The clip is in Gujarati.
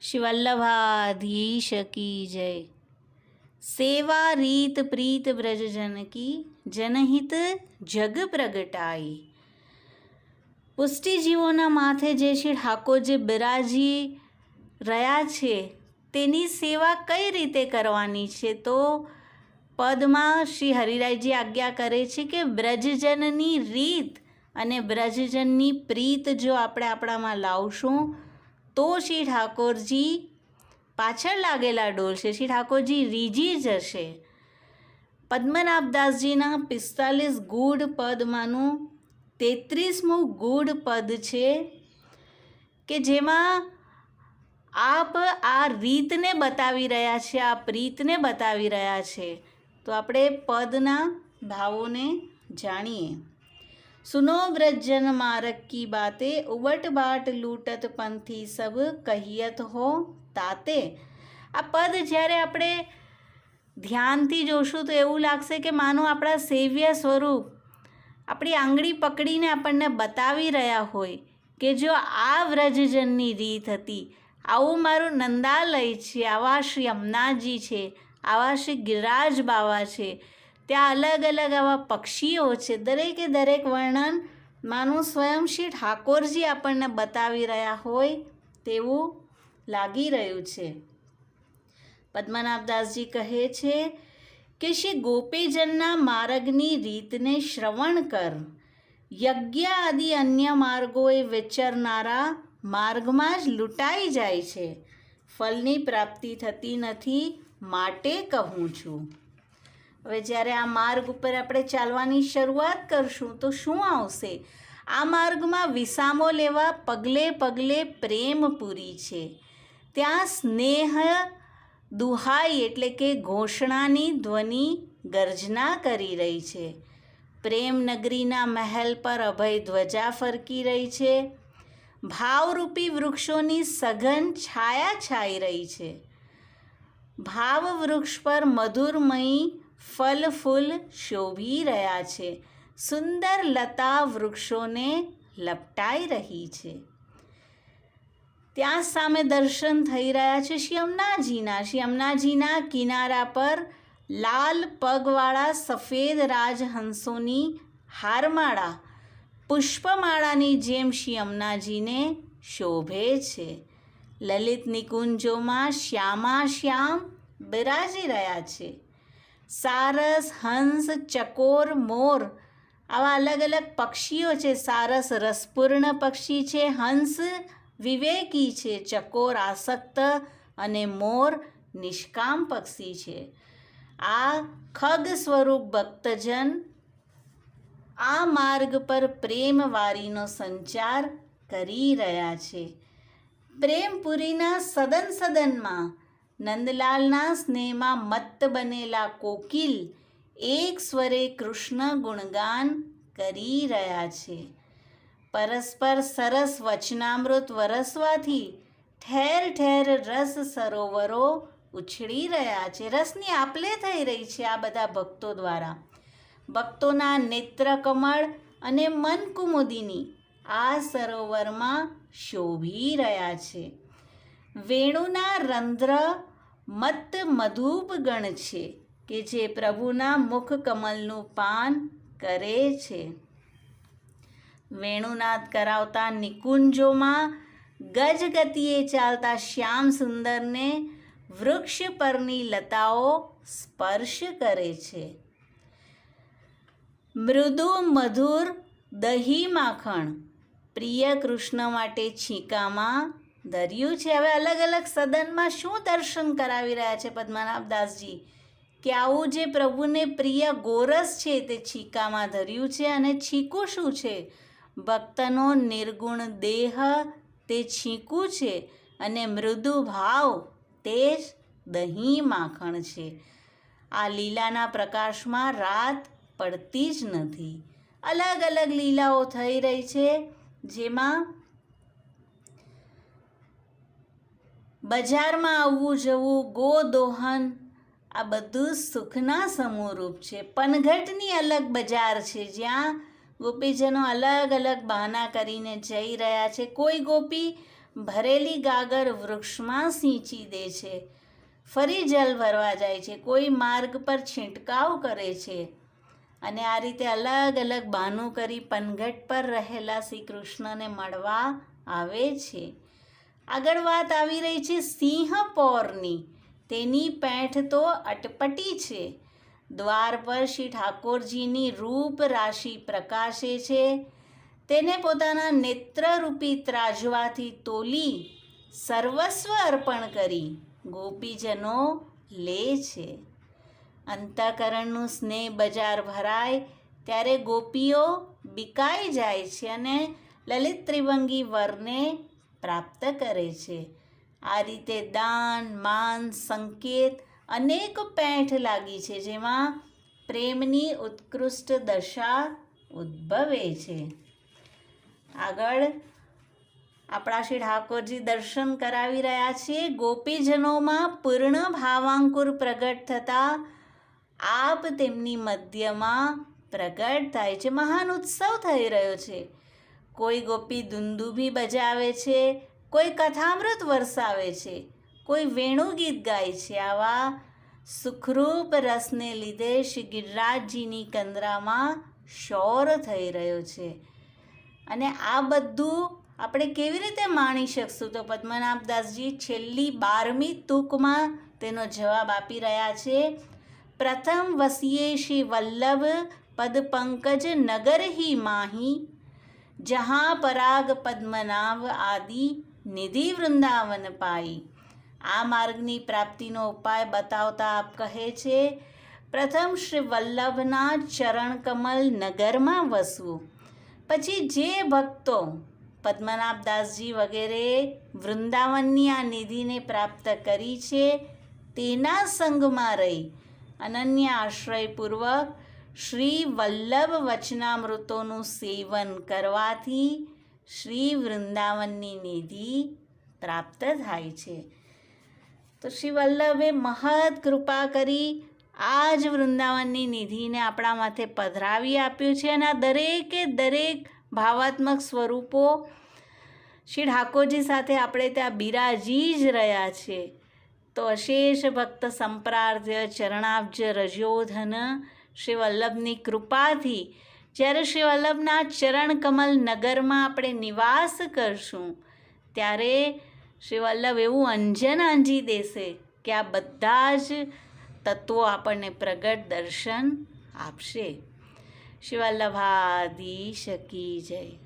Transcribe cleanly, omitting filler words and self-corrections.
શ્રી વલ્લભાધીશ કી જય। સેવા રીત પ્રીત બ્રજજન કી જનહિત જગ પ્રગટાઈ। પુષ્ટિજીવોના માથે જે શ્રી ઠાકોરજી બિરાજી રહ્યા છે તેની સેવા કઈ રીતે કરવાની છે, તો પદમાં શ્રી હરિરાયજી આજ્ઞા કરે છે કે બ્રજજનની રીત અને બ્રજજનની પ્રીત જો આપણે આપણામાં લાવશું તો શ્રી ઠાકોરજી પાછળ લાગેલા ડોલશે, શ્રી ઠાકોરજી રીઝી જશે। પદ્મનાભદાસજીના 45 ગૂઢ પદમાંનું 33મું ગૂઢ પદ છે કે જેમાં આપ આ રીતને બતાવી રહ્યા છે, આ પ્રીતને બતાવી રહ્યા છે। તો આપણે પદના ભાવોને જાણીએ। સુનો બ્રજજન માર્ગ કી બાતે, ઉબટ બાટ લૂટત પંથી સબ કહિયત હો તાતે। આ પદ જ્યારે આપણે ધ્યાનથી જોશું તો એવું લાગશે કે માનો આપણા સેવ્ય સ્વરૂપ આપણી આંગળી પકડીને આપણને બતાવી રહ્યા હોય કે જો આ વ્રજજનની રીત હતી, આવું મારું નંદાલય છે, આવા શ્રી અમનાજી છે, આવા શ્રી ગિરિરાજ બાવા છે, ત્યાં અલગ અલગ આવા પક્ષીઓ છે, દરેકે દરેક વર્ણન માનું સ્વયં શ્રી ઠાકોરજી આપણને બતાવી રહ્યા હોય તેવું લાગી રહ્યું છે। પદ્મનાભદાસજી કહે છે કે શ્રી ગોપીજનના માર્ગની રીતને શ્રવણ કર, યજ્ઞ આદિ અન્ય માર્ગોએ વિચરનારા માર્ગમાં જ લૂંટાઈ જાય છે, ફલની પ્રાપ્તિ થતી નથી માટે કહું છું। હવે જ્યારે આ માર્ગ ઉપર આપણે ચાલવાની શરૂઆત કરશું તો શું આવશે? આ માર્ગમાં વિસામો લેવા પગલે પગલે પ્રેમપુરી છે, ત્યાં સ્નેહ દુહાઈ એટલે કે ઘોષણાની ધ્વનિ ગર્જના કરી રહી છે, પ્રેમનગરીના મહેલ પર અભય ધ્વજા ફરકી રહી છે, ભાવરૂપી વૃક્ષોની સઘન છાયા છાઈ રહી છે, ભાવ વૃક્ષ પર મધુરમયી ફલ ફૂલ શોભી રહ્યા છે, સુંદર લતા વૃક્ષોને લપટાઈ રહી છે। ત્યાં સામે દર્શન થઈ રહ્યા છે શ્રી અમનાજીના કિનારા પર લાલ પગવાળા સફેદ રાજહંસોની હારમાળા પુષ્પમાળાની જેમ શ્રી અમનાજીને શોભે છે, લલિત નિકુંજોમાં શ્યામ બિરાજી રહ્યા છે, સારસ, હંસ, ચકોર, મોર આવા અલગ અલગ પક્ષીઓ છે। સારસ રસપૂર્ણ પક્ષી છે, હંસ વિવેકી છે, ચકોર આસક્ત અને મોર નિષ્કામ પક્ષી છે। આ ખગ સ્વરૂપ ભક્તજન આ માર્ગ પર પ્રેમવારીનો સંચાર કરી રહ્યા છે। પ્રેમપુરીના સદનમાં નંદલાલના સ્નેહમાં મત્ત બનેલા કોકિલ એક સ્વરે કૃષ્ણ ગુણગાન કરી રહ્યા છે, પરસ્પર સરસ વચનામૃત વરસવાથી ઠેર ઠેર રસ સરોવરો ઉછળી રહ્યા છે, રસની આપલે થઈ રહી છે આ બધા ભક્તો દ્વારા। ભક્તોના નેત્રકમળ અને મન કુમુદિની આ સરોવરમાં શોભી રહ્યા છે, વેણુના રંધ્ર મત્ત મધુપ ગણ છે કે જે પ્રભુના મુખ કમલનું પાન કરે છે। વેણુનાદ કરાવતા નિકુંજોમાં ગજગતિએ ચાલતા શ્યામ સુંદરને વૃક્ષ પરની લતાઓ સ્પર્શ કરે છે, મૃદુ મધુર દહીં માખણ પ્રિય કૃષ્ણ માટે છીંકામાં ધર્યું છે। હવે અલગ અલગ સદનમાં શું દર્શન કરાવી રહ્યા છે પદ્મનાભદાસજી કે આવું જે પ્રભુને પ્રિય ગોરસ છે તે છીંકામાં ધર્યું છે, અને છીંકું શું છે? ભક્તનો નિર્ગુણ દેહ તે છીંકું છે, અને મૃદુ ભાવ તે જ દહીં માખણ છે। આ લીલાના પ્રકાશમાં રાત પડતી જ નથી, અલગ અલગ લીલાઓ થઈ રહી છે, જેમાં બજારમાં આવવું જવું, ગોદોહન આ બધું સુખના સમૂહરૂપ છે। પનઘટની અલગ બજાર છે જ્યાં ગોપીજનો અલગ અલગ બહાના કરીને જઈ રહ્યા છે। કોઈ ગોપી ભરેલી ગાગર વૃક્ષમાં સિંચી દે છે, ફરી જલ ભરવા જાય છે, કોઈ માર્ગ પર છંટકાવ કરે છે અને આ રીતે અલગ અલગ બહાનું કરી પનઘટ પર રહેલા શ્રી કૃષ્ણને મળવા આવે છે. આગળ વાત આવી રહી છે સિંહ પોરની. તેની પેઠ તો અટપટી છે. દ્વાર પર શ્રી ઠાકોરજીની રૂપ રાશિ પ્રકાશે છે. તેને પોતાના નેત્રરૂપી ત્રાજવાથી તોલી સર્વસ્વ અર્પણ કરી ગોપીજનો લે છે. અંતઃકરણનું સ્નેહ બજાર ભરાય ત્યારે ગોપીઓ બિકાઈ જાય છે અને લલિત ત્રિભંગી વરને પ્રાપ્ત કરે છે. આ રીતે દાન, માન, સંકેત અનેક પેઠ લાગી છે, જેમાં પ્રેમની ઉત્કૃષ્ટ દશા ઉદ્ભવે છે. આગળ આપણા શ્રી ઠાકોરજી દર્શન કરાવી રહ્યા છે. ગોપીજનોમાં પૂર્ણ ભાવાંકુર પ્રગટ થતાં આપ તેમની મધ્યમાં પ્રગટ થાય છે. મહાન ઉત્સવ થઈ રહ્યો છે. કોઈ ગોપી દુંદુભી બજાવે છે, કોઈ કથામૃત વરસાવે છે, કોઈ વેણુગીત ગાય છે. આવા સુખરૂપ રસને લીધે શ્રી ગિરિરાજજીની કંદરામાં શોર થઈ રહ્યો છે. અને આ બધું આપણે કેવી રીતે માણી શકશું? તો પદ્મનાભદાસજી છેલ્લી 12મી તુકમાં તેનો જવાબ આપી રહ્યા છે. પ્રથમ વસીએ શ્રી વલ્લભ પદ પંકજ નગર હી માહી, જहाँ પરાગ પદ્મનાભ આદિ નિધિ વૃંદાવન પાઈ. આ માર્ગની પ્રાપ્તિનો ઉપાય બતાવતા આપ કહે છે, પ્રથમ શ્રી વલ્લભના ચરણકમલ નગરમાં વસવું. પછી જે ભક્તો પદ્મનાભદાસજી વગેરે વૃંદાવનની આ નિધિને પ્રાપ્ત કરી છે, તેના સંગમાં રહી અનન્ય આશ્રયપૂર્વક શ્રી વલ્લભ વચનામૃતોનું સેવન કરવાથી શ્રી વૃંદાવનની નિધિ પ્રાપ્ત થાય છે. તો શ્રી વલ્લભે મહદ કૃપા કરી આ જ વૃંદાવનની નિધિને આપણા માથે પધરાવી આપ્યું છે અને આ દરેકે દરેક ભાવાત્મક સ્વરૂપો શ્રી ઠાકોરજી સાથે આપણે ત્યાં બિરાજી જ રહ્યા છે. તો અશેષ ભક્ત સંપ્રાર્થ્ય ચરણાબ્જ રજોધન શ્રી વલ્લભની કૃપાથી જ્યારે શ્રી વલ્લભના ચરણકમલ નગરમાં આપણે નિવાસ કરશું, ત્યારે શ્રી વલ્લભ એવું અંજન આંજી દેશે કે આ બધા જ તત્વો આપણને પ્રગટ દર્શન આપશે. શ્રી વલ્લભાધીશ કી જય.